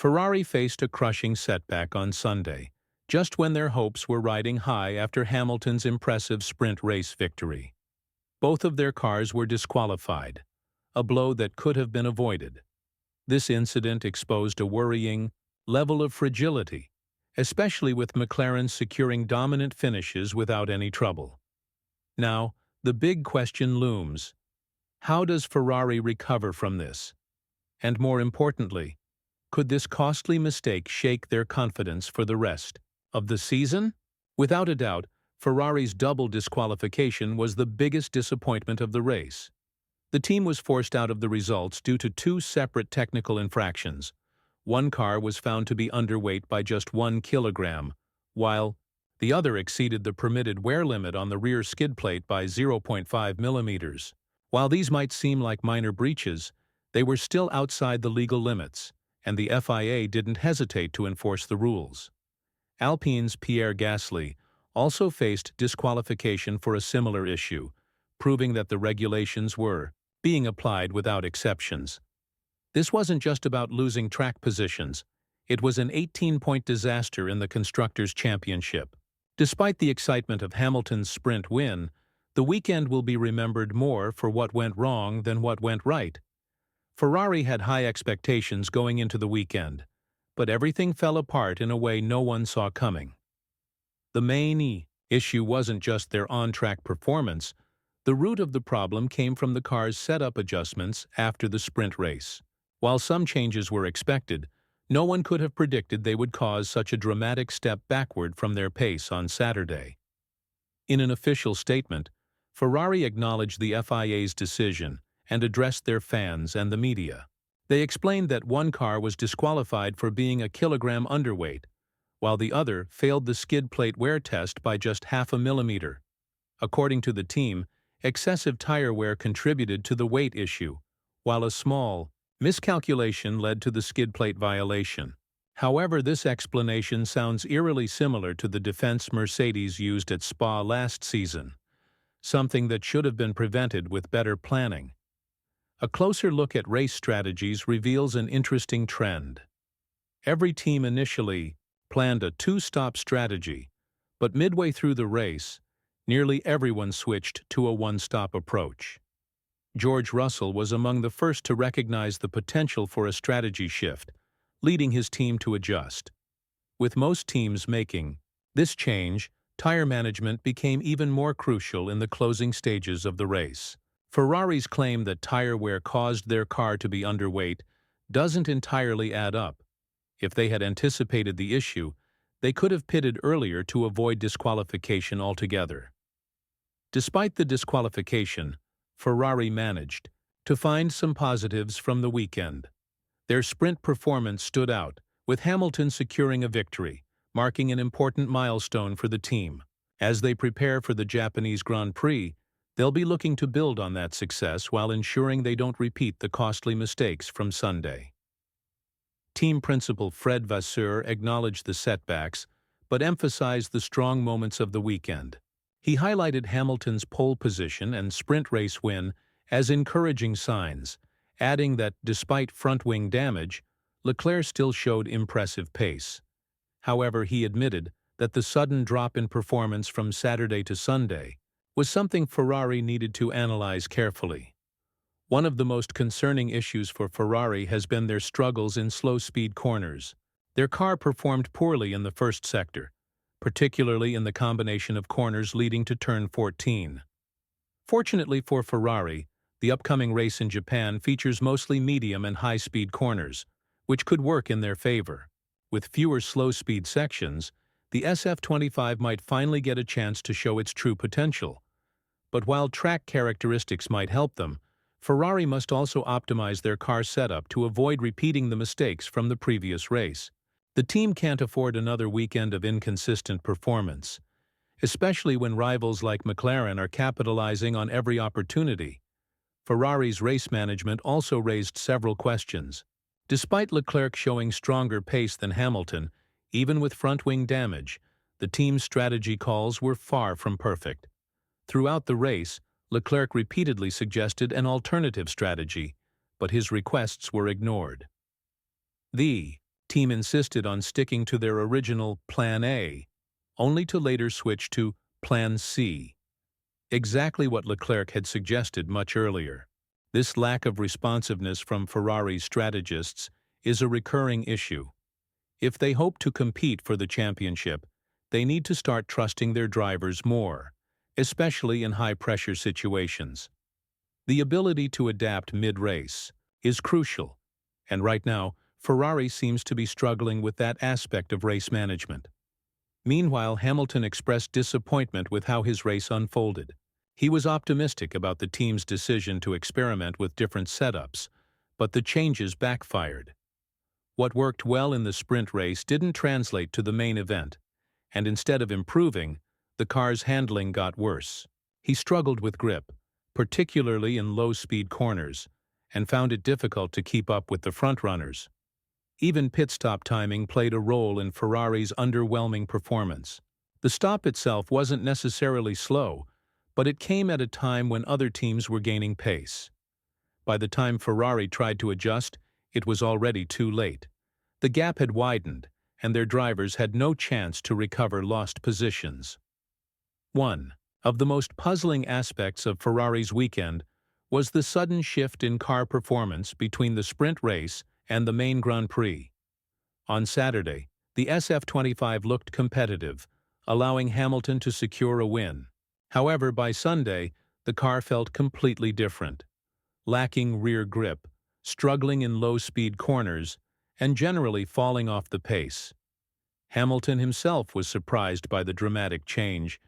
Ferrari faced a crushing setback on Sunday, just when their hopes were riding high after Hamilton's impressive sprint race victory. Both of their cars were disqualified, a blow that could have been avoided. This incident exposed a worrying level of fragility, especially with McLaren securing dominant finishes without any trouble. Now, the big question looms: how does Ferrari recover from this? And more importantly, could this costly mistake shake their confidence for the rest of the season? Without a doubt, Ferrari's double disqualification was the biggest disappointment of the race. The team was forced out of the results due to two separate technical infractions. One car was found to be underweight by just 1 kilogram, while the other exceeded the permitted wear limit on the rear skid plate by 0.5 millimeters. While these might seem like minor breaches, they were still outside the legal limits, and the FIA didn't hesitate to enforce the rules. Alpine's Pierre Gasly also faced disqualification for a similar issue, proving that the regulations were being applied without exceptions. This wasn't just about losing track positions, it was an 18-point disaster in the Constructors' Championship. Despite the excitement of Hamilton's sprint win, the weekend will be remembered more for what went wrong than what went right. Ferrari had high expectations going into the weekend, but everything fell apart in a way no one saw coming. The main issue wasn't just their on-track performance. The root of the problem came from the car's setup adjustments after the sprint race. While some changes were expected, no one could have predicted they would cause such a dramatic step backward from their pace on Saturday. In an official statement, Ferrari acknowledged the FIA's decision and addressed their fans and the media. They explained that one car was disqualified for being a kilogram underweight, while the other failed the skid plate wear test by just 0.5 millimeter. According to the team, excessive tire wear contributed to the weight issue, while a small miscalculation led to the skid plate violation. However, this explanation sounds eerily similar to the defense Mercedes used at Spa last season, something that should have been prevented with better planning. A closer look at race strategies reveals an interesting trend. Every team initially planned a two-stop strategy, but midway through the race, nearly everyone switched to a one-stop approach. George Russell was among the first to recognize the potential for a strategy shift, leading his team to adjust. With most teams making this change, tire management became even more crucial in the closing stages of the race. Ferrari's claim that tire wear caused their car to be underweight doesn't entirely add up. If they had anticipated the issue, they could have pitted earlier to avoid disqualification altogether. Despite the disqualification, Ferrari managed to find some positives from the weekend. Their sprint performance stood out, with Hamilton securing a victory, marking an important milestone for the team. As they prepare for the Japanese Grand Prix, they'll be looking to build on that success while ensuring they don't repeat the costly mistakes from Sunday. Team principal Fred Vasseur acknowledged the setbacks, but emphasized the strong moments of the weekend. He highlighted Hamilton's pole position and sprint race win as encouraging signs, adding that despite front-wing damage, Leclerc still showed impressive pace. However, he admitted that the sudden drop in performance from Saturday to Sunday was something Ferrari needed to analyze carefully. One of the most concerning issues for Ferrari has been their struggles in slow-speed corners. Their car performed poorly in the first sector, particularly in the combination of corners leading to turn 14. Fortunately for Ferrari, the upcoming race in Japan features mostly medium and high-speed corners, which could work in their favor. With fewer slow-speed sections, the SF25 might finally get a chance to show its true potential. But while track characteristics might help them, Ferrari must also optimize their car setup to avoid repeating the mistakes from the previous race. The team can't afford another weekend of inconsistent performance, especially when rivals like McLaren are capitalizing on every opportunity. Ferrari's race management also raised several questions. Despite Leclerc showing stronger pace than Hamilton, even with front-wing damage, the team's strategy calls were far from perfect. Throughout the race, Leclerc repeatedly suggested an alternative strategy, but his requests were ignored. The team insisted on sticking to their original Plan A, only to later switch to Plan C, exactly what Leclerc had suggested much earlier. This lack of responsiveness from Ferrari's strategists is a recurring issue. If they hope to compete for the championship, they need to start trusting their drivers more, especially in high-pressure situations. The ability to adapt mid-race is crucial, and right now, Ferrari seems to be struggling with that aspect of race management. Meanwhile, Hamilton expressed disappointment with how his race unfolded. He was optimistic about the team's decision to experiment with different setups, but the changes backfired. What worked well in the sprint race didn't translate to the main event, and instead of improving, the car's handling got worse. He struggled with grip, particularly in low-speed corners, and found it difficult to keep up with the frontrunners. Even pit stop timing played a role in Ferrari's underwhelming performance. The stop itself wasn't necessarily slow, but it came at a time when other teams were gaining pace. By the time Ferrari tried to adjust, it was already too late. The gap had widened, and their drivers had no chance to recover lost positions. One of the most puzzling aspects of Ferrari's weekend was the sudden shift in car performance between the sprint race and the main Grand Prix. On Saturday, the SF25 looked competitive, allowing Hamilton to secure a win. However, by Sunday, the car felt completely different. Lacking rear grip, struggling in low-speed corners, and generally falling off the pace. Hamilton himself was surprised by the dramatic change,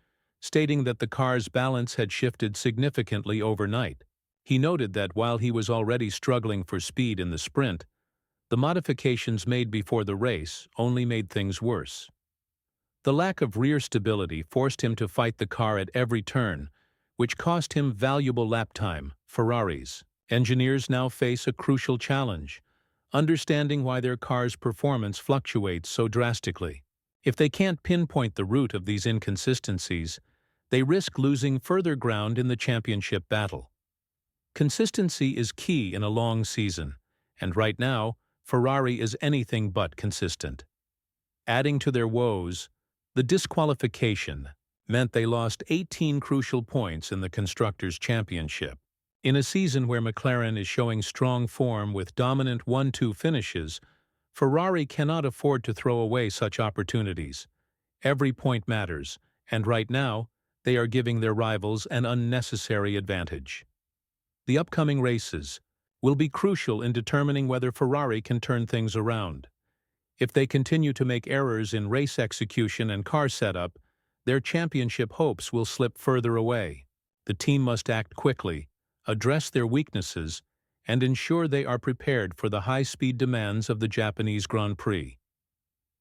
stating that the car's balance had shifted significantly overnight. He noted that while he was already struggling for speed in the sprint, the modifications made before the race only made things worse. The lack of rear stability forced him to fight the car at every turn, which cost him valuable lap time. Ferrari's engineers now face a crucial challenge, understanding why their car's performance fluctuates so drastically. If they can't pinpoint the root of these inconsistencies, they risk losing further ground in the championship battle. Consistency is key in a long season, and right now, Ferrari is anything but consistent. Adding to their woes, the disqualification meant they lost 18 crucial points in the Constructors' Championship. In a season where McLaren is showing strong form with dominant 1-2 finishes, Ferrari cannot afford to throw away such opportunities. Every point matters, and right now, they are giving their rivals an unnecessary advantage. The upcoming races will be crucial in determining whether Ferrari can turn things around. If they continue to make errors in race execution and car setup, their championship hopes will slip further away. The team must act quickly, address their weaknesses, and ensure they are prepared for the high-speed demands of the Japanese Grand Prix.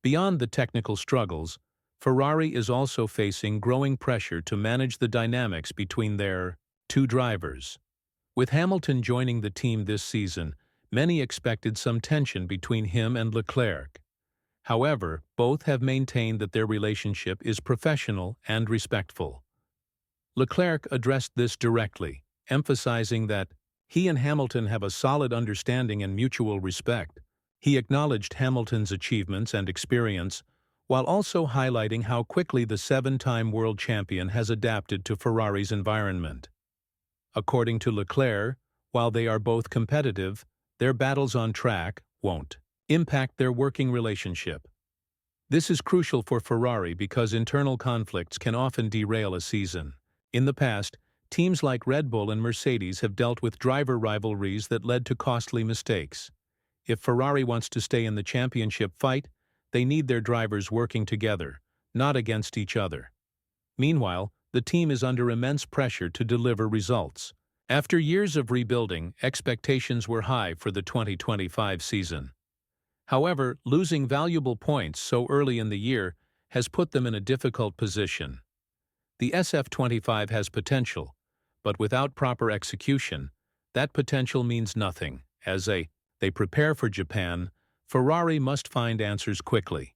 Beyond the technical struggles, Ferrari is also facing growing pressure to manage the dynamics between their two drivers. With Hamilton joining the team this season, many expected some tension between him and Leclerc. However, both have maintained that their relationship is professional and respectful. Leclerc addressed this directly, emphasizing that he and Hamilton have a solid understanding and mutual respect. He acknowledged Hamilton's achievements and experience, while also highlighting how quickly the 7-time world champion has adapted to Ferrari's environment. According to Leclerc, while they are both competitive, their battles on track won't impact their working relationship. This is crucial for Ferrari because internal conflicts can often derail a season. In the past, teams like Red Bull and Mercedes have dealt with driver rivalries that led to costly mistakes. If Ferrari wants to stay in the championship fight, they need their drivers working together, not against each other. Meanwhile, the team is under immense pressure to deliver results. After years of rebuilding, expectations were high for the 2025 season. However, losing valuable points so early in the year has put them in a difficult position. The SF25 has potential, but without proper execution, that potential means nothing. As they prepare for Japan, Ferrari must find answers quickly.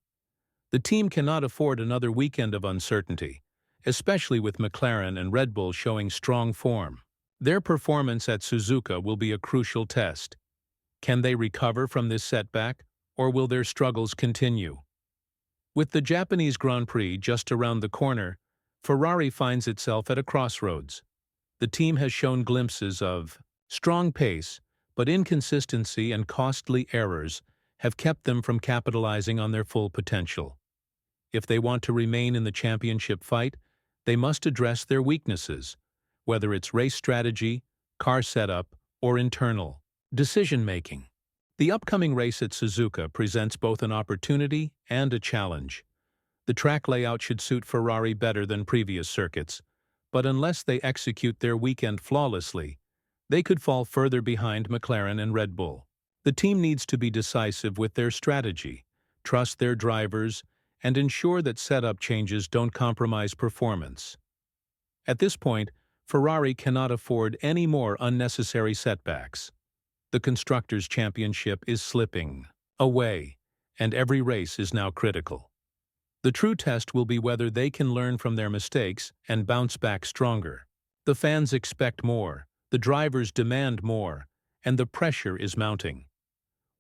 The team cannot afford another weekend of uncertainty, especially with McLaren and Red Bull showing strong form. Their performance at Suzuka will be a crucial test. Can they recover from this setback, or will their struggles continue? With the Japanese Grand Prix just around the corner, Ferrari finds itself at a crossroads. The team has shown glimpses of strong pace, but inconsistency and costly errors have kept them from capitalizing on their full potential. If they want to remain in the championship fight, they must address their weaknesses, whether it's race strategy, car setup, or internal decision-making. The upcoming race at Suzuka presents both an opportunity and a challenge. The track layout should suit Ferrari better than previous circuits, but unless they execute their weekend flawlessly, they could fall further behind McLaren and Red Bull. The team needs to be decisive with their strategy, trust their drivers, and ensure that setup changes don't compromise performance. At this point, Ferrari cannot afford any more unnecessary setbacks. The Constructors' Championship is slipping away, and every race is now critical. The true test will be whether they can learn from their mistakes and bounce back stronger. The fans expect more, the drivers demand more, and the pressure is mounting.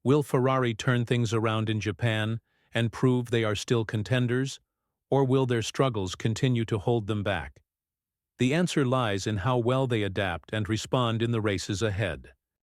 Will Ferrari turn things around in Japan and prove they are still contenders, or will their struggles continue to hold them back? The answer lies in how well they adapt and respond in the races ahead.